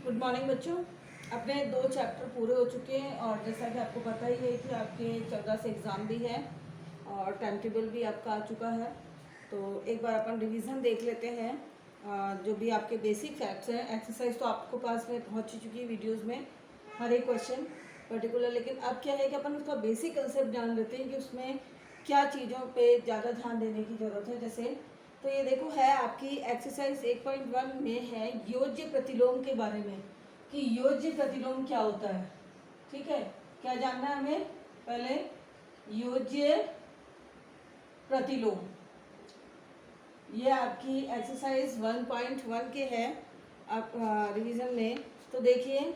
Good morning बच्चों। अपने 2 chapter पूरे हो चुके हैं और जैसा कि आपको पता ही है कि आपके 14 से एग्ज़ाम भी है और टाइम टेबल भी आपका आ चुका है। तो एक बार अपन रिवीजन देख लेते हैं। जो भी आपके बेसिक फैक्ट्स हैं, एक्सरसाइज तो आपको पास में पहुंच ही चुकी है वीडियोस में, हर एक क्वेश्चन पर्टिकुलर। लेकिन अब क्या है कि अपन उसका बेसिक कंसेप्ट जान लेते हैं कि उसमें क्या चीज़ों पे ज़्यादा ध्यान देने की ज़रूरत है। जैसे तो ये देखो है आपकी एक्सरसाइज 1.1 में है योज्य प्रतिलोम के बारे में कि योज्य प्रतिलोम क्या होता है। ठीक है, क्या जानना है हमें? पहले योज्य प्रतिलोम, ये आपकी एक्सरसाइज 1.1 के है आप रिवीजन में। तो देखिए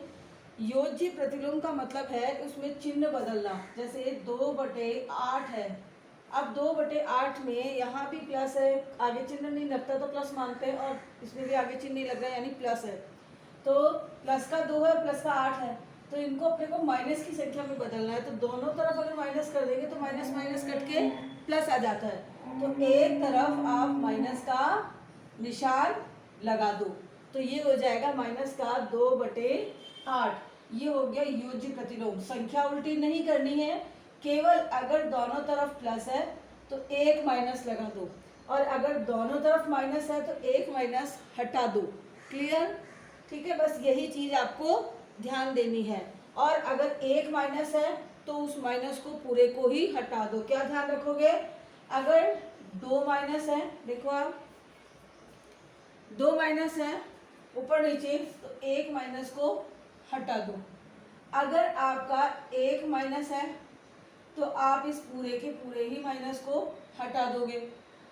योज्य प्रतिलोम का मतलब है उसमें चिन्ह बदलना। जैसे 2/8 है, अब 2/8 में यहाँ भी प्लस है, आगे चिन्ह नहीं लगता तो प्लस मानते हैं, और इसमें भी आगे चिन्ह नहीं लग रहा है यानी प्लस है। तो प्लस का 2 है, प्लस का 8 है, तो इनको अपने को माइनस की संख्या में बदलना है। तो दोनों तरफ अगर माइनस कर देंगे तो माइनस माइनस कट के प्लस आ जाता है। तो एक तरफ आप माइनस का निशान लगा दो, तो ये हो जाएगा माइनस का 2/8। ये हो गया योज्य प्रतिलोम। संख्या उल्टी नहीं करनी है, केवल अगर दोनों तरफ प्लस है तो एक माइनस लगा दो, और अगर दोनों तरफ माइनस है तो एक माइनस हटा दो। क्लियर? ठीक है, बस यही चीज आपको ध्यान देनी है। और अगर एक माइनस है तो उस माइनस को पूरे को ही हटा दो। क्या ध्यान रखोगे? अगर 2 माइनस है, देखो आप 2 माइनस है ऊपर नीचे, तो एक माइनस को हटा दो। अगर आपका एक माइनस है तो आप इस पूरे के पूरे ही माइनस को हटा दोगे।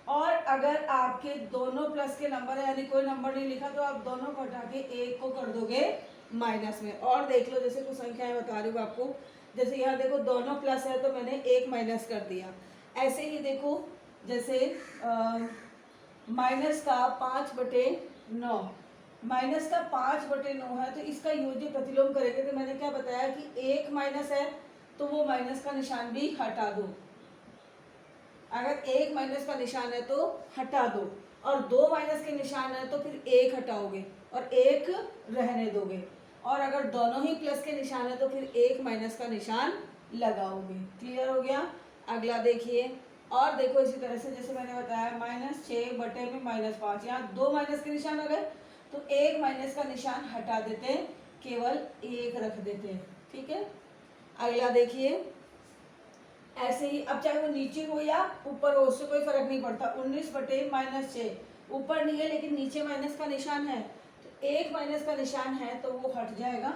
और अगर आपके दोनों प्लस के नंबर है यानी कोई नंबर नहीं लिखा तो आप दोनों को हटा के एक को कर दोगे माइनस में। और देख लो, जैसे कुछ संख्याएं बता रही हूँ आपको। जैसे यहाँ देखो दोनों प्लस है तो मैंने एक माइनस कर दिया। ऐसे ही देखो, जैसे माइनस का 5/9, माइनस का 5/9 है, तो इसका योज्य प्रतिलोम करेंगे तो मैंने क्या बताया कि एक माइनस है तो वो माइनस का निशान भी हटा दो। अगर एक माइनस का निशान है तो हटा दो, और 2 माइनस के निशान है तो फिर एक हटाओगे और एक रहने दोगे। और अगर दोनों ही प्लस के निशान है तो फिर एक माइनस का निशान लगाओगे। क्लियर हो गया? अगला देखिए, और देखो इसी तरह से जैसे मैंने बताया -6/-5, यहाँ 2 माइनस के निशान आ गए तो एक माइनस का निशान हटा देते हैं, केवल एक रख देते हैं। ठीक है, अगला देखिए ऐसे ही। अब चाहे वो नीचे हो या ऊपर हो उससे कोई फर्क नहीं पड़ता। 19/-6 ऊपर नहीं है लेकिन नीचे माइनस का निशान है, तो एक माइनस का निशान है तो वो हट जाएगा।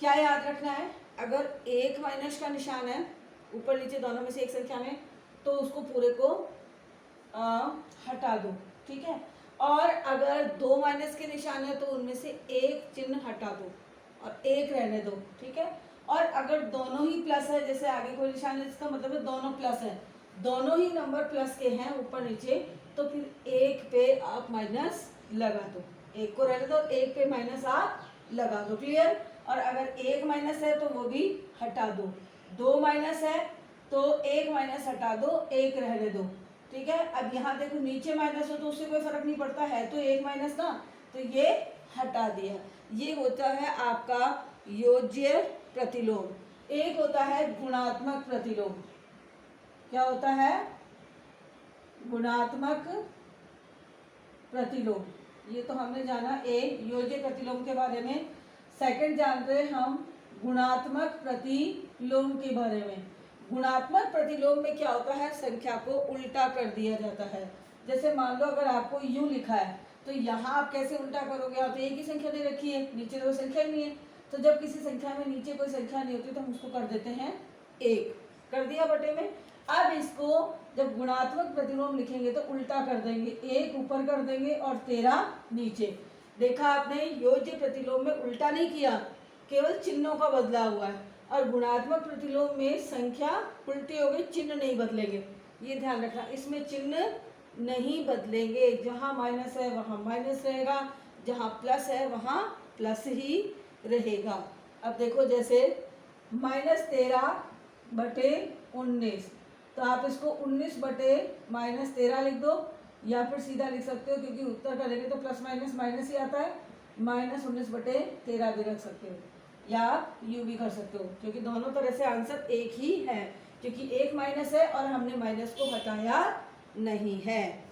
क्या याद रखना है? अगर एक माइनस का निशान है ऊपर नीचे दोनों में से एक संख्या में तो उसको पूरे को हटा दो। ठीक है, और अगर 2 माइनस के निशान है तो उनमें से एक चिन्ह हटा दो और एक रहने दो। ठीक है, और अगर दोनों ही प्लस है, जैसे आगे कोई निशान है इसका मतलब है दोनों प्लस है, दोनों ही नंबर प्लस के हैं ऊपर नीचे, तो फिर एक पे आप माइनस लगा दो, एक को रहने दो, एक पे माइनस आप लगा दो। क्लियर? और अगर एक माइनस है तो वो भी हटा दो, 2 माइनस है तो एक माइनस हटा दो, एक रहने दो। ठीक है, अब यहाँ देखो नीचे माइनस हो तो उससे कोई फर्क नहीं पड़ता है तो एक माइनस ना, तो ये हटा दिया। ये होता है आपका योज्य प्रतिलोम। एक होता है गुणात्मक प्रतिलोम। क्या होता है? गुणात्मक प्रतिलोम। ये तो हमने जाना एक योज्य प्रतिलोम के बारे में। सेकंड जान रहे हम गुणात्मक प्रतिलोम के बारे में। गुणात्मक प्रतिलोम में क्या होता है? संख्या को उल्टा कर दिया जाता है। जैसे मान लो अगर आपको यूं लिखा है तो यहाँ आप कैसे उल्टा करोगे? आप एक ही संख्या दे रखी है, नीचे तो संख्या ही नहीं है, तो जब किसी संख्या में नीचे कोई संख्या नहीं होती तो हम उसको कर देते हैं एक, कर दिया बटे में। अब इसको जब गुणात्मक प्रतिलोम लिखेंगे तो उल्टा कर देंगे, एक ऊपर कर देंगे और 13 नीचे। देखा आपने, योज्य प्रतिलोम में उल्टा नहीं किया, केवल चिन्हों का बदला हुआ है। और गुणात्मक प्रतिलोम में संख्या उल्टी हो गई, चिन्ह नहीं बदलेंगे। ये ध्यान रखना, इसमें चिन्ह नहीं बदलेंगे। जहाँ माइनस है वहाँ माइनस रहेगा, जहाँ प्लस है वहाँ प्लस ही रहेगा। अब देखो जैसे -13/19, तो आप इसको 19/-13 लिख दो, या फिर सीधा लिख सकते हो क्योंकि उत्तर करेंगे तो प्लस माइनस माइनस ही आता है। -19/13 भी रख सकते हो, या आप यू भी कर सकते हो, क्योंकि दोनों तरह से आंसर एक ही है, क्योंकि एक माइनस है और हमने माइनस को हटाया नहीं है।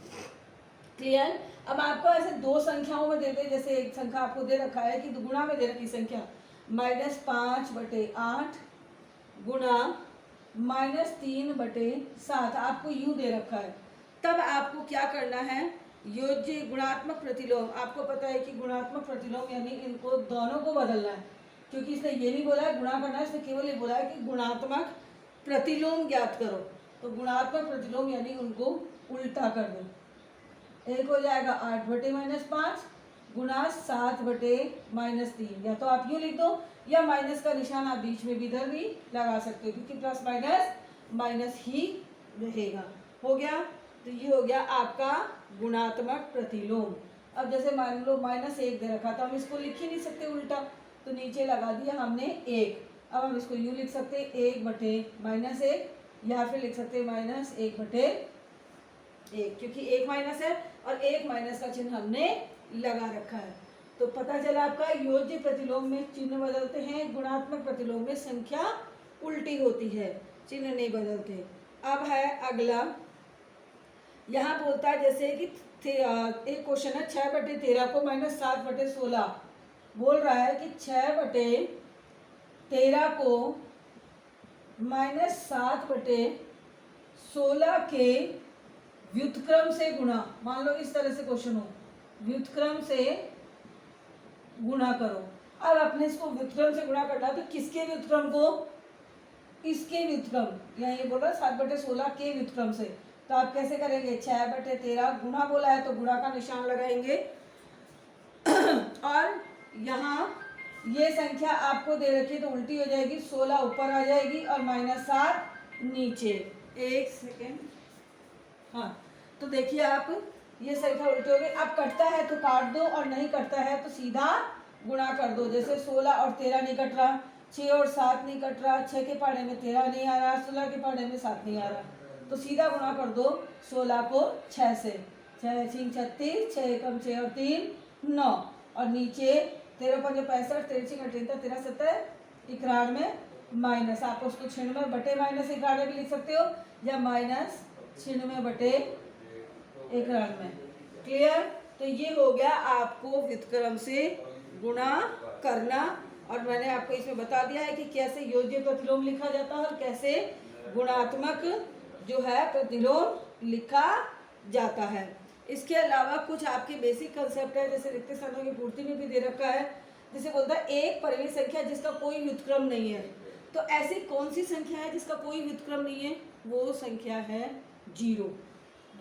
क्लियर। अब आपको ऐसे दो संख्याओं में देते, जैसे एक संख्या आपको दे रखा है कि गुणा में दे रखी संख्या -5/8 गुणा -3/7, आपको यू दे रखा है। तब आपको क्या करना है, योज्य गुणात्मक प्रतिलोम, आपको पता है कि गुणात्मक प्रतिलोम यानी इनको दोनों को बदलना है, क्योंकि इसने ये नहीं बोला है गुणा करना है, इसने केवल ये बोला है कि गुणात्मक प्रतिलोम ज्ञात करो। तो गुणात्मक प्रतिलोम यानी उनको उल्टा कर दो। एक हो जाएगा 8/-5 गुणा 7/-3, या तो आप यूँ लिख दो, या माइनस का निशान आप बीच में भी इधर भी लगा सकते हो, क्योंकि प्लस माइनस माइनस ही रहेगा। हो गया, तो ये हो गया आपका गुणात्मक प्रतिलोम। अब जैसे मान लो -1 दे रखा, तो हम इसको लिख ही नहीं सकते उल्टा, तो नीचे लगा दिया हमने 1। अब हम इसको यूँ लिख सकते 1/-1, या फिर लिख सकते -1/1, क्योंकि एक माइनस है और एक माइनस का चिन्ह हमने लगा रखा है। तो पता चला आपका योज्य प्रतिलोम में चिन्ह बदलते हैं, गुणात्मक प्रतिलोम में संख्या उल्टी होती है, चिन्ह नहीं बदलते। अब है अगला, यहाँ बोलता है जैसे कि एक क्वेश्चन है 6/13 को -7/16, बोल रहा है कि 6/13 को -7/16 के व्युत्क्रम से गुणा, मान लो इस तरह से क्वेश्चन हो, व्युत्क्रम से गुणा करो। अब अपने इसको व्युत्क्रम से गुणा करना, तो किसके व्युत्क्रम को, इसके व्युत्क्रम, यहाँ ये बोला 7/16 के व्युत्क्रम से, तो आप कैसे करेंगे, 6/13 गुणा बोला है तो गुणा का निशान लगाएंगे, और यहाँ ये संख्या आपको दे रखी है तो उल्टी हो जाएगी, 16 ऊपर आ जाएगी और -7 नीचे। एक सेकेंड, हाँ, तो देखिए आप ये संख्या उल्टी हो गई। अब कटता है तो काट दो, और नहीं कटता है तो सीधा गुणा कर दो। जैसे 16 और 13 नहीं कट रहा, 6 और 7 नहीं कट रहा, 6 के पहाड़े में 13 नहीं आ रहा, 16 के पहाड़े में 7 नहीं आ रहा, तो सीधा गुणा कर दो 16 को 6 से, 6 6 36, 6 कम 6 और 3 9, और नीचे 13 5 65, 13 6 13 7 91 माइनस, आप उसको 96/-91 भी लिख सकते हो, या -96/91। क्लियर। तो ये हो गया आपको व्युत्क्रम से गुणा करना, और मैंने आपको इसमें बता दिया है कि कैसे योज्य प्रतिलोम लिखा जाता है और कैसे गुणात्मक जो है प्रतिलोम लिखा जाता है। इसके अलावा कुछ आपके बेसिक कंसेप्ट है, जैसे रिक्त स्थानों की पूर्ति में भी दे रखा है, जैसे बोलता है एक परिमेय संख्या जिसका कोई व्युत्क्रम नहीं है। तो ऐसी कौन सी संख्या है जिसका कोई व्युत्क्रम नहीं है, वो संख्या है 0।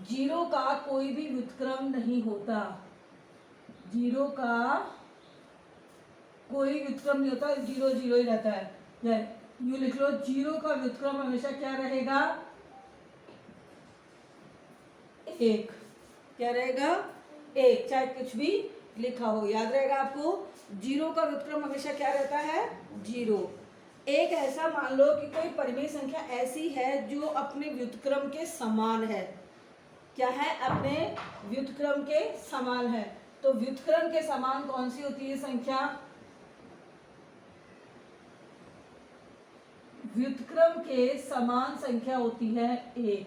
0 का कोई भी व्युत्क्रम नहीं होता, 0 का कोई व्युत्क्रम नहीं होता, 0 0 ही रहता है। यू लिख लो, 0 का व्युत्क्रम हमेशा क्या रहेगा, 1। क्या रहेगा, 1, चाहे कुछ भी लिखा हो, याद रहेगा आपको। 0 का व्युत्क्रम हमेशा क्या रहता है, 0। एक ऐसा मान लो कि कोई परिमेय संख्या ऐसी है जो अपने व्युत्क्रम के समान है, क्या है, अपने व्युत्क्रम के समान है। तो व्युत्क्रम के समान कौन सी होती है संख्या, व्युत्क्रम के समान संख्या होती है 1,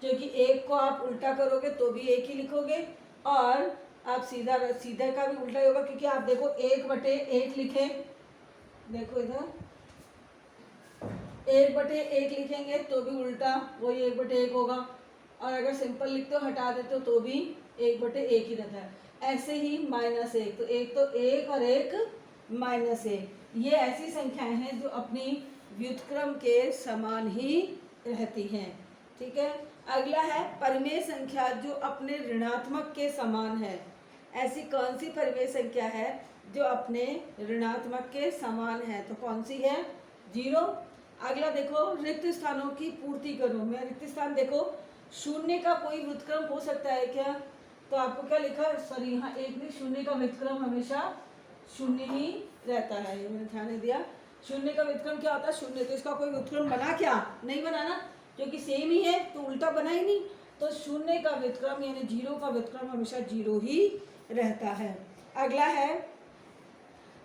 क्योंकि 1 को आप उल्टा करोगे तो भी 1 ही लिखोगे, और आप सीधा का भी उल्टा ही होगा, क्योंकि आप देखो 1/1 लिखे, देखो इधर 1/1 लिखेंगे तो भी उल्टा वही 1/1 होगा, और अगर सिंपल लिखते हो हटा देते हो तो भी 1/1 ही रहता है। ऐसे ही -1, तो 1 तो 1 और 1 -1, ये ऐसी संख्याएं हैं जो अपनी व्युत्क्रम के समान ही रहती हैं। ठीक है। अगला है परिमेय संख्या जो अपने ऋणात्मक के समान है। ऐसी कौन सी परिमेय संख्या है जो अपने ऋणात्मक के समान है, तो कौन सी है, 0। अगला देखो, रिक्त स्थानों की पूर्ति करो। मैं रिक्त स्थान देखो, 0 का कोई व्युत्क्रम हो सकता है क्या, तो आपको क्या लिखा, सॉरी यहाँ 1 नहीं, 0 का व्युत्क्रम हमेशा 0 ही रहता है, ये मैंने ध्यान नहीं दिया। 0 का व्युत्क्रम क्या होता है, 0, तो इसका कोई व्युत्क्रम बना क्या, नहीं बनाना, क्योंकि सेम ही है तो उल्टा बना ही नहीं। तो 0 का व्युत्क्रम यानी 0 का व्युत्क्रम हमेशा 0 ही रहता है। अगला है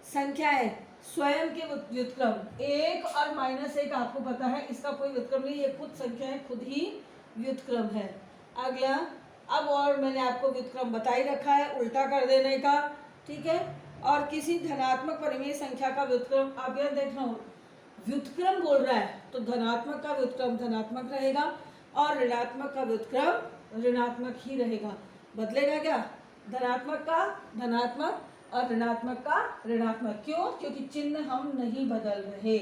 संख्या है स्वयं के व्युत्क्रम, 1 और -1 आपको पता है इसका कोई व्युत्क्रम नहीं, ये खुद संख्या है, खुद ही व्युत्क्रम है। अगला, अब और मैंने आपको व्युत्क्रम बता ही रखा है, उल्टा कर देने का, ठीक है। और किसी धनात्मक परिमेय संख्या का व्युत्क्रम, आप यह देखना, व्युत्क्रम बोल रहा है तो धनात्मक का व्युत्क्रम धनात्मक रहेगा और ऋणात्मक का व्युत्क्रम ऋणात्मक ही रहेगा। बदलेगा क्या? धनात्मक का धनात्मक और ऋणात्मक का ऋणात्मक। क्यों? क्योंकि चिन्ह हम नहीं बदल रहे।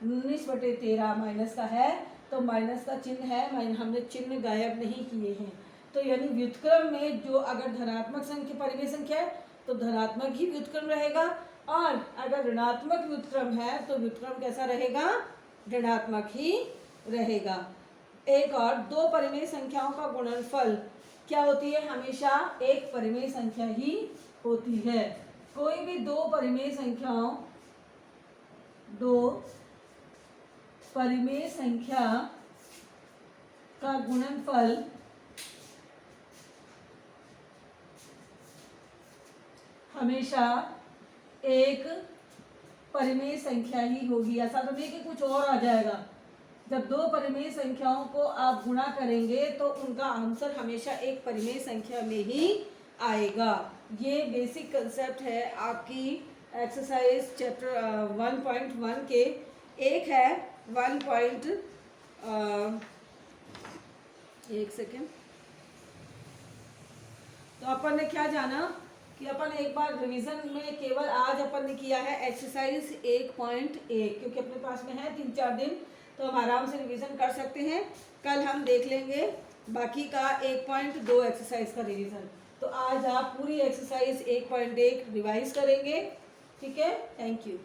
19/13 माइनस का है तो माइनस का चिन्ह है, हमने चिन्ह गायब नहीं किए हैं। तो यानी व्युत्क्रम में जो अगर धनात्मक संख्या परिमेय संख्या है तो धनात्मक ही व्युत्क्रम रहेगा, और अगर ऋणात्मक व्युत्क्रम है तो व्युत्क्रम कैसा रहेगा? ऋणात्मक ही रहेगा। एक और, दो परिमेय संख्याओं का गुणनफल क्या होती है? हमेशा एक परिमेय संख्या ही होती है। कोई भी दो परिमेय संख्या का गुणनफल हमेशा एक परिमेय संख्या ही होगी। ऐसा तो नहीं कि कुछ और आ जाएगा। जब दो परिमेय संख्याओं को आप गुणा करेंगे तो उनका आंसर हमेशा एक परिमेय संख्या में ही आएगा। ये बेसिक कंसेप्ट है आपकी एक्सरसाइज चैप्टर 1.1 के। एक है 1 सेकेंड। तो अपन ने क्या जाना कि अपन एक बार रिवीजन में केवल आज अपन ने किया है एक्सरसाइज 1.1, क्योंकि अपने पास में है 3-4 दिन तो हम आराम से रिवीजन कर सकते हैं। कल हम देख लेंगे बाकी का 1.2 एक्सरसाइज का रिवीजन। तो आज आप पूरी एक्सरसाइज 1.1 रिवाइज करेंगे, ठीक है। Thank you.